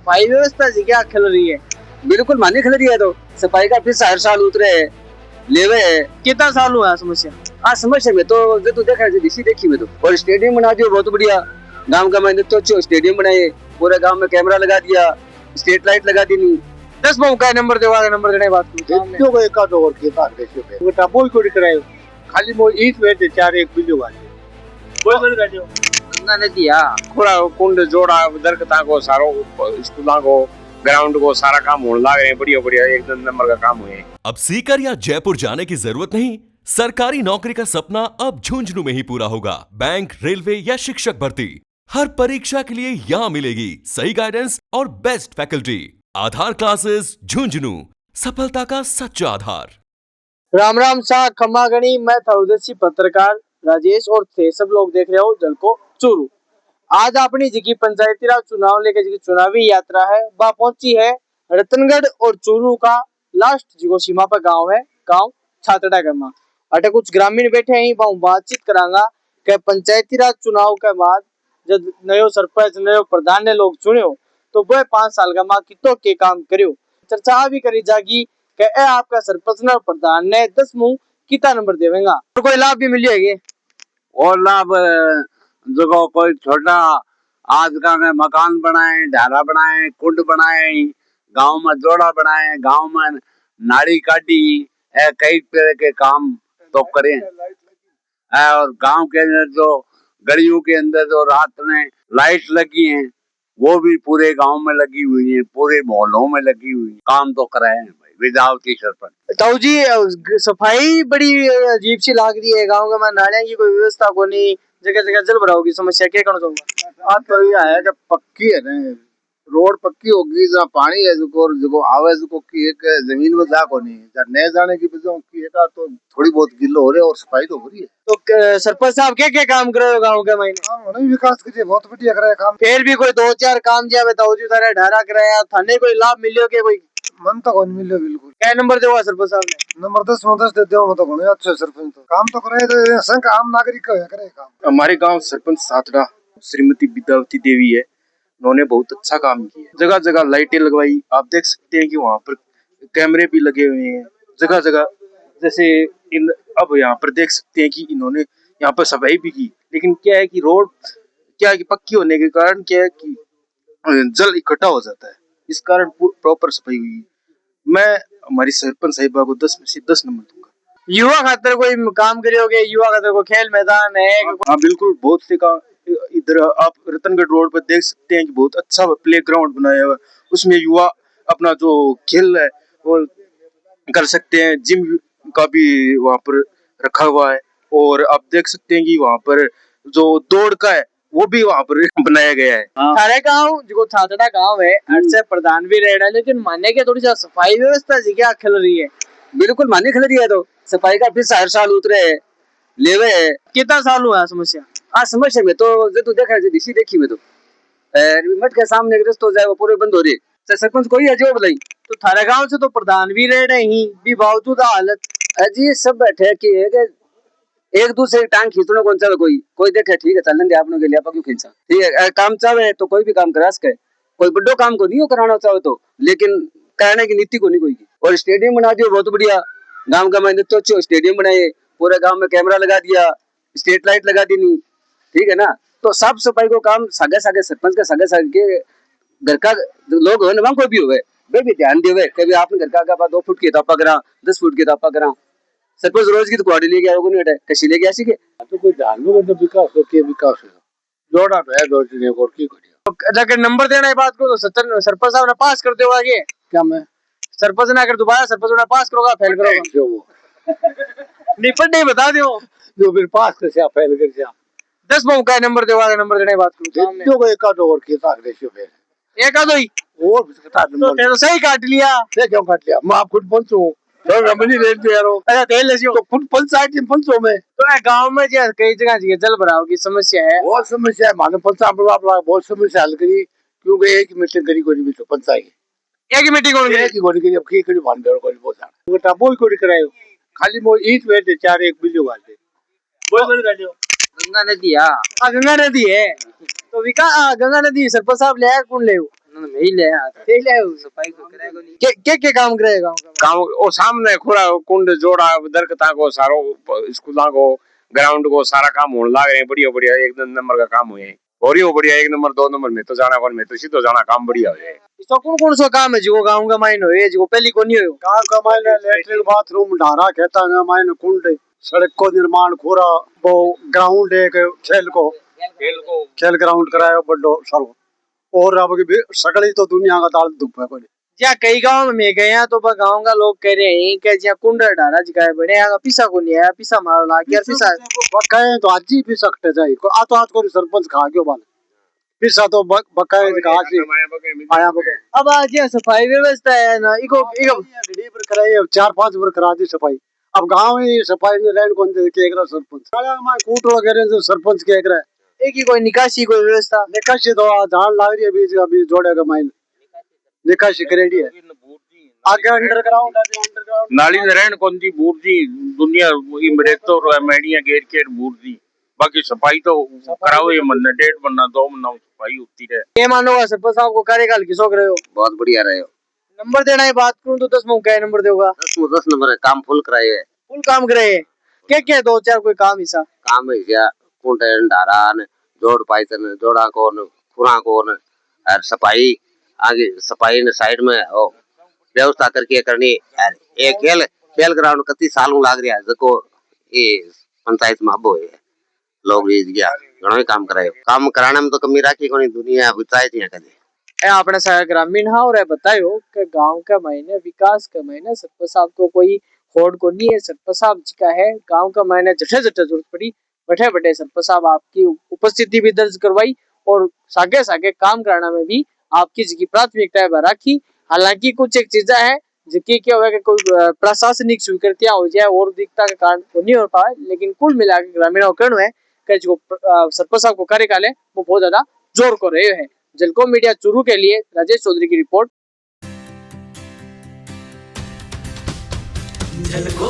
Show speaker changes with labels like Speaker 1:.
Speaker 1: सफाई व्यवस्था जी क्या खिल रही है?
Speaker 2: बिल्कुल मानी खिल रही है। तो सफाई का फिर हर साल उतरे है, लेवे है।
Speaker 1: कितना साल हुआ समस्या?
Speaker 2: हाँ समस्या में तो जो तू देखा है देखी में तो, और स्टेडियम बना दिया बहुत बढ़िया। गांव का मैंने तो अच्छे स्टेडियम बनाए, पूरे गांव में कैमरा लगा दिया, स्ट्रीट लाइट लगा दी।
Speaker 1: 10 मौका नंबर देवा नंबर देने बात
Speaker 3: जो को एक आध और के तार देशो पे वो टापोई कोडी करायो खाली मो ईट वेट चार एक बिल्डिंग वाले
Speaker 1: कोई कोई राजो
Speaker 2: गंगा नदी आ
Speaker 4: पूरा कुंड जोड़ा दरकता को सारो स्कूलों को ग्राउंड को सारा काम होने लग रहे हैं। बढ़िया बढ़िया एक नंबर का काम हुए।
Speaker 5: अब सीकर या जयपुर जाने की जरूरत नहीं। सरकारी नौकरी का सपना अब झुंझुनू में ही पूरा होगा। बैंक, रेलवे या शिक्षक भर्ती, हर परीक्षा के लिए यहाँ मिलेगी सही गाइडेंस और बेस्ट फैकल्टी। आधार क्लासेस झुंझुनू, सफलता का सच्चा आधार।
Speaker 1: राम राम सा खम्मा गणी, मैं थरुदसी पत्रकार राजेश और थे सब लोग देख रहे हो जल को चूरू। आज अपनी जी पंचायती राज चुनाव लेके जी चुनावी यात्रा है वह पहुंची है रतनगढ़ और चूरू का लास्ट जो सीमा पर गांव है, गांव छातड़ा गमा। अटे कुछ ग्रामीण बैठे हैं, वह बातचीत करांगा कि पंचायती राज चुनाव के बाद जब नयो सरपंच नयो प्रधान ने लोग चुने हो तो वह 5 साल का माँ कितो के काम करियो। चर्चा भी करी जागी कि ए आपका सरपंच ने प्रधान ने 10 मुंह कितना नंबर देवेगा और कोई लाभ भी मिलेगा।
Speaker 2: और लाभ जो कोई छोटा आज का मकान बनाए, ढाला बनाए, कुंड बनाए, गांव में जोड़ा बनाए, गांव में नाड़ी काटी, कई तरह के काम तो करें। और गांव के अंदर जो गलियों के अंदर जो रात में लाइट लगी हैं वो भी पूरे गांव में लगी हुई है, पूरे मोहल्लों में लगी हुई है। काम तो कराए हैं भाई विदाउट सरपंच।
Speaker 1: ताऊ जी सफाई बड़ी अजीब सी लाग रही है गांव में, नालियां की कोई व्यवस्था को नहीं, जगह जगह जल भराव की समस्या क्या करना चाहूंगा।
Speaker 3: आज तो ये है जब पक्की है ना रोड पक्की होगी जहाँ पानी है जो आवे जो की एक जमीन में जा को नहीं जब नहीं जाने की वजह की एक तो थोड़ी बहुत गिल्लो हो रही है और सफाई तो हो रही है।
Speaker 1: तो सरपंच साहब क्या क्या काम कर रहे हो गाँव के महीने?
Speaker 3: उन्होंने विकास के बहुत बढ़िया कराया काम।
Speaker 1: फिर भी कोई 2-4 काम जिया बताओ जी तारे ढारा कराया थाने कोई लाभ मिलियो के कोई?
Speaker 3: मन तो कौन मिले बिल्कुल।
Speaker 1: क्या नंबर देवा सरपंच साहब ने?
Speaker 3: नंबर 10 में 10 देते हो मतलब कौन अच्छा सरपंच तो काम तो करे तो संग आम नागरिक का करे काम।
Speaker 6: हमारे गांव सरपंच सातड़ा श्रीमती विद्यावती देवी है, उन्होंने बहुत अच्छा काम किया। जगह जगह लाइटें लगवाई, आप देख सकते हैं कि वहाँ पर कैमरे भी लगे हुए हैं जगह जगह। जैसे अब यहाँ पर देख सकते हैं कि इन्होंने यहाँ पर सफाई भी की, लेकिन क्या है कि रोड क्या है कि पक्की होने के कारण क्या है कि जल इकट्ठा हो जाता है, इस कारण प्रॉपर सफाई हुई। मैं हमारी सरपंच साहिबा को 10 में से 10 नंबर दूंगा।
Speaker 1: युवा खातर कोई काम करियोगे? युवा खातर कोई खेल मैदान है?
Speaker 6: हाँ बिल्कुल, बहुत से काम इधर आप रतनगढ़ रोड पर देख सकते हैं कि बहुत अच्छा प्ले ग्राउंड बनाया हुआ है, उसमें युवा अपना जो खेल है वो कर सकते हैं। जिम का भी वहाँ पर रखा हुआ है और आप देख सकते हैं कि वहाँ पर जो दौड़ का है वो भी वहाँ पर बनाया गया है।
Speaker 1: सारे गाँव जो छातड़ा गाँव है से प्रधान भी रह रहा है, लेकिन मानने के थोड़ी सा सफाई व्यवस्था जी क्या खिल रही है?
Speaker 2: बिल्कुल मानी खिल रही है। तो सफाई का फिर हर साल उतरे है, लेवे है।
Speaker 1: कितना साल हुआ समस्या?
Speaker 2: हाँ समस्या में तो जो तू देखा है देखी में तो मठ के सामने रास्ता जाए वो पूरे बंद हो रही है। सरपंच कोई है जो बोलाई
Speaker 1: तो थारे गांव से तो प्रधान भी रह रहे ही भी बावजूद हालत
Speaker 2: अजी सब बैठे कि एक दूसरे की टांग खींचने कौन सा कोई देखे ठीक है चलने दे आपने के लिए क्यों खींचा। ठीक है काम चाहे तो कोई भी काम करा सके, कोई बड़ो काम को नहीं हो कराना चाहे तो, लेकिन कराने की नीति को नहीं कोई की। और स्टेडियम बना दिया बहुत बढ़िया। गाँव का मैंने तो अच्छे स्टेडियम बनाए, पूरे गाँव में कैमरा लगा दिया, स्ट्रीट लाइट लगा दी नहीं। ठीक है ना। तो साफ सफाई को काम सागे सागे सरपंच के सागे के घर का लोग हो ना कोई भी हो वे भी ध्यान देवे कभी आपने घर का 2 फुट की तापा करा 10 फुट की तापा करा। सरपंच रोज की तो कुआड़ी लेके आओगे नहीं हटे कशी लेके आसी के
Speaker 3: तो कोई ध्यान में तो विकास हो के विकास है जोड़ा तो है दो चीजें और की करियो।
Speaker 1: अगर नंबर देना है बात को तो सरपंच साहब ने पास कर दो आगे
Speaker 3: क्या मैं
Speaker 1: सरपंच ने अगर दोबारा सरपंच ने पास करोगा फेल करोगा
Speaker 3: जो वो
Speaker 1: निपट नहीं बता दो
Speaker 3: जो फिर पास कर फेल कर
Speaker 1: 10 मौका नंबर देवा नंबर देने बात करो
Speaker 3: जो को एक आध और के तार देशो पे
Speaker 1: एक आधो ही
Speaker 3: और बता नंबर
Speaker 1: तो सही काट लिया।
Speaker 3: क्यों काट लिया मैं आप खुद पहुंचूं तो रमनी रेट दे रहा हूं।
Speaker 1: अच्छा तेल लेसियो
Speaker 3: तो खुद पंचायत में पंचों में
Speaker 1: तो गांव में जो कई जगह जी जल भराव की समस्या है
Speaker 3: बहुत समस्या है। मानो पंचायत बहुत समस्या हल करी क्योंकि एक मीटिंग करी कोई भी तो पंचायत
Speaker 1: एक मीटिंग होनी
Speaker 3: एक ही कोई करी अब की करी भान दे कोई बहुत सारा वो टापोई कोडी करायो खाली मो ईट वेट चार एक बिल्डिंग वाले
Speaker 1: बोल बोल कर दियो।
Speaker 2: गंगा नदी आ
Speaker 1: गंगा नदी है तो गंगा नदी सरपंच साहब ले कौन ले
Speaker 2: मैं ही ले आया था।
Speaker 1: देख ले
Speaker 2: सफाई को करेगा नहीं।
Speaker 1: के काम करेगा गांव का
Speaker 4: गाँव वो सामने खुरा कुंड जोड़ा दरकता को सारो स्कूलों को ग्राउंड को सारा काम होने लग रहे हैं बढ़िया बढ़िया एक नंबर का काम हुए और ही बढ़िया 1 नंबर 2 नंबर में तो जाना कौन में तो सीधो जाना काम बढ़िया हो जाए।
Speaker 1: इसका कौन सो काम है जो गांव का माइन होए जो पहली को नहीं हो
Speaker 7: गांव का मायने लेटरिन बाथरूम ढारा कहता है मायने कुंड सड़क को निर्माण खोरा वो ग्राउंड एक खेल ग्राउंड कराया बड़ो सारो और अब की सकली तो दुनिया का दाल धूप है कोई
Speaker 1: जहाँ कई गांव में गए हैं तो गांव का लोग कह रहे हैं कि जहाँ कुंड डारा जगह बने यहाँ पिसा को नहीं आया पिसा मार ला के पिसा
Speaker 7: बकाए तो आज ही भी सकते जाए को आतो आज को सरपंच खा गयो बाल पिसा तो बकाए का आखिरी आया बकाए
Speaker 1: अब आज यहाँ सफाई व्यवस्था है ना इको
Speaker 7: घड़ी पर कराई 4-5 बार करा दी सफाई अब गांव में सफाई में रहन कौन दे के एकरा सरपंच साला में कूट वगैरह जो सरपंच के एकरा
Speaker 1: एक ही कोई निकासी कोई व्यवस्था
Speaker 7: निकासी तो धान लाग रही है बीज अभी जोड़ेगा माइन निकासी करेडी है आगे अंडरग्राउंड
Speaker 4: नाली नरेन कौन दी बूर्दी दुनिया ई मरे तो मेडिया गेट के बूर्दी बाकी सफाई तो कराओ ये मन 1.5 महीना 2 महीना सफाई होती है।
Speaker 1: ये मानो सरपंच साहब को कार्यकाल की सोच रहे हो
Speaker 2: बहुत बढ़िया रहे हो।
Speaker 1: नंबर देना है बात करूं तो 10 में क्या नंबर दोगा
Speaker 2: 10 नंबर है काम फुल कराए है
Speaker 1: फुल काम करे क्या 2-4 कोई काम हिस्सा
Speaker 2: काम है क्या कुंटन डारान जोड़ पाइतन जोड़ा कोन खुरा कोन और सफाई आगे सफाई ने साइड में ओ व्यवस्था करके करनी और एक खेल ग्राउंड कति सालों लाग रहा है जको ये पंचायत में अब है लोग ये गया घणो काम करायो काम कराने में तो कमी राखी कोनी दुनिया पंचायत यहाँ कदे
Speaker 1: अपने सारा ग्रामीण हाँ और बतायो कि गांव के महीने विकास के महीने सरपंच साहब को कोई होड़ को नहीं है सरपंच साहब जी का है गांव का महीने जठे जरूरत पड़ी बैठे बैठे सरपंच साहब आपकी उपस्थिति भी दर्ज करवाई और सागे सागे काम कराना में भी आपकी जी प्राथमिकता राखी। हालांकि कुछ एक चीजें है जिसकी क्या होगा कि कोई प्रशासनिक स्वीकृतियां हो जाए और दिक्कत के कारण वो नहीं हो पाए लेकिन कुल मिलाकर ग्रामीण कहना है कि जो सरपंच साहब को कार्यकाल है वो बहुत ज्यादा जोर कर रहे हैं। जलको मीडिया चूरू के लिए राजेश चौधरी की रिपोर्ट।
Speaker 8: झलको